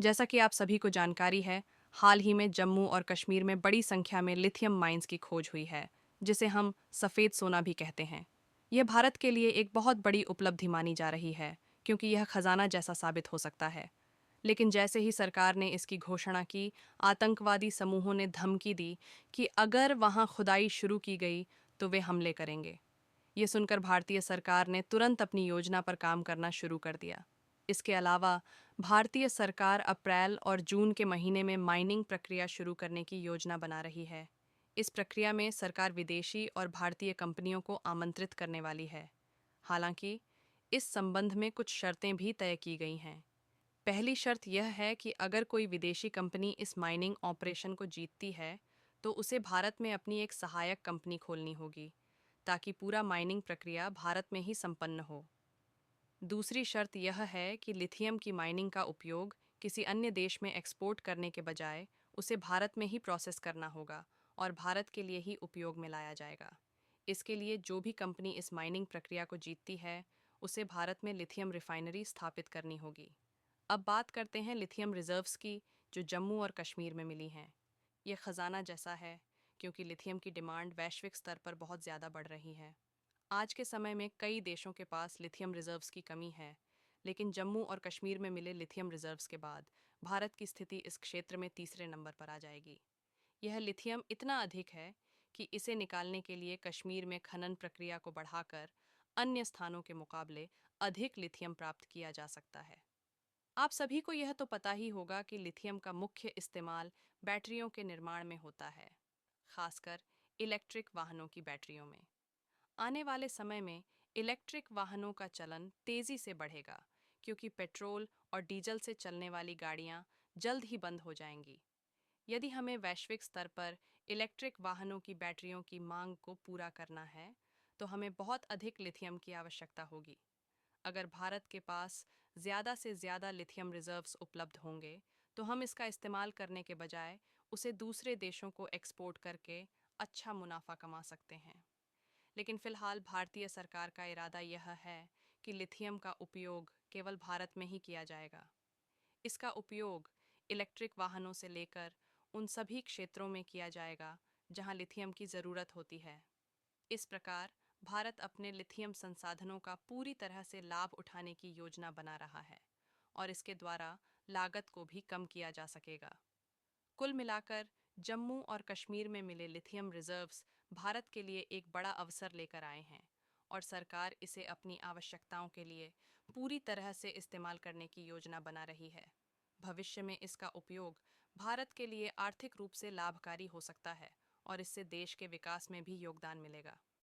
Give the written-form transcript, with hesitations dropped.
जैसा कि आप सभी को जानकारी है, हाल ही में जम्मू और कश्मीर में बड़ी संख्या में लिथियम माइंस की खोज हुई है, जिसे हम सफ़ेद सोना भी कहते हैं। यह भारत के लिए एक बहुत बड़ी उपलब्धि मानी जा रही है, क्योंकि यह खजाना जैसा साबित हो सकता है। लेकिन जैसे ही सरकार ने इसकी घोषणा की, आतंकवादी समूहों ने धमकी दी कि अगर वहां खुदाई शुरू की गई तो वे हमले करेंगे। ये सुनकर भारतीय सरकार ने तुरंत अपनी योजना पर काम करना शुरू कर दिया। इसके अलावा भारतीय सरकार अप्रैल और जून के महीने में माइनिंग प्रक्रिया शुरू करने की योजना बना रही है। इस प्रक्रिया में सरकार विदेशी और भारतीय कंपनियों को आमंत्रित करने वाली है। हालांकि इस संबंध में कुछ शर्तें भी तय की गई हैं। पहली शर्त यह है कि अगर कोई विदेशी कंपनी इस माइनिंग ऑपरेशन को जीतती है, तो उसे भारत में अपनी एक सहायक कंपनी खोलनी होगी, ताकि पूरा माइनिंग प्रक्रिया भारत में ही संपन्न हो। दूसरी शर्त यह है कि लिथियम की माइनिंग का उपयोग किसी अन्य देश में एक्सपोर्ट करने के बजाय उसे भारत में ही प्रोसेस करना होगा और भारत के लिए ही उपयोग में लाया जाएगा। इसके लिए जो भी कंपनी इस माइनिंग प्रक्रिया को जीतती है, उसे भारत में लिथियम रिफाइनरी स्थापित करनी होगी। अब बात करते हैं लिथियम रिजर्व्स की, जो जम्मू और कश्मीर में मिली हैं। यह खजाना जैसा है, क्योंकि लिथियम की डिमांड वैश्विक स्तर पर बहुत ज़्यादा बढ़ रही है। आज के समय में कई देशों के पास लिथियम रिजर्व्स की कमी है, लेकिन जम्मू और कश्मीर में मिले लिथियम रिजर्व्स के बाद भारत की स्थिति इस क्षेत्र में तीसरे नंबर पर आ जाएगी। यह लिथियम इतना अधिक है कि इसे निकालने के लिए कश्मीर में खनन प्रक्रिया को बढ़ाकर अन्य स्थानों के मुकाबले अधिक लिथियम प्राप्त किया जा सकता है। आप सभी को यह तो पता ही होगा कि लिथियम का मुख्य इस्तेमाल बैटरियों के निर्माण में होता है, खासकर इलेक्ट्रिक वाहनों की बैटरियों में। आने वाले समय में इलेक्ट्रिक वाहनों का चलन तेजी से बढ़ेगा, क्योंकि पेट्रोल और डीजल से चलने वाली गाड़ियां जल्द ही बंद हो जाएंगी। यदि हमें वैश्विक स्तर पर इलेक्ट्रिक वाहनों की बैटरियों की मांग को पूरा करना है, तो हमें बहुत अधिक लिथियम की आवश्यकता होगी। अगर भारत के पास ज़्यादा से ज़्यादा लिथियम रिजर्व्स उपलब्ध होंगे, तो हम इसका इस्तेमाल करने के बजाय उसे दूसरे देशों को एक्सपोर्ट करके अच्छा मुनाफा कमा सकते हैं। लेकिन फिलहाल भारतीय सरकार का इरादा यह है कि लिथियम का उपयोग केवल भारत में ही किया जाएगा। इसका उपयोग इलेक्ट्रिक वाहनों से लेकर उन सभी क्षेत्रों में किया जाएगा जहां लिथियम की ज़रूरत होती है। इस प्रकार भारत अपने लिथियम संसाधनों का पूरी तरह से लाभ उठाने की योजना बना रहा है, और इसके द्वारा लागत को भी कम किया जा सकेगा। कुल मिलाकर जम्मू और कश्मीर में मिले लिथियम रिजर्व्स भारत के लिए एक बड़ा अवसर लेकर आए हैं, और सरकार इसे अपनी आवश्यकताओं के लिए पूरी तरह से इस्तेमाल करने की योजना बना रही है। भविष्य में इसका उपयोग भारत के लिए आर्थिक रूप से लाभकारी हो सकता है, और इससे देश के विकास में भी योगदान मिलेगा।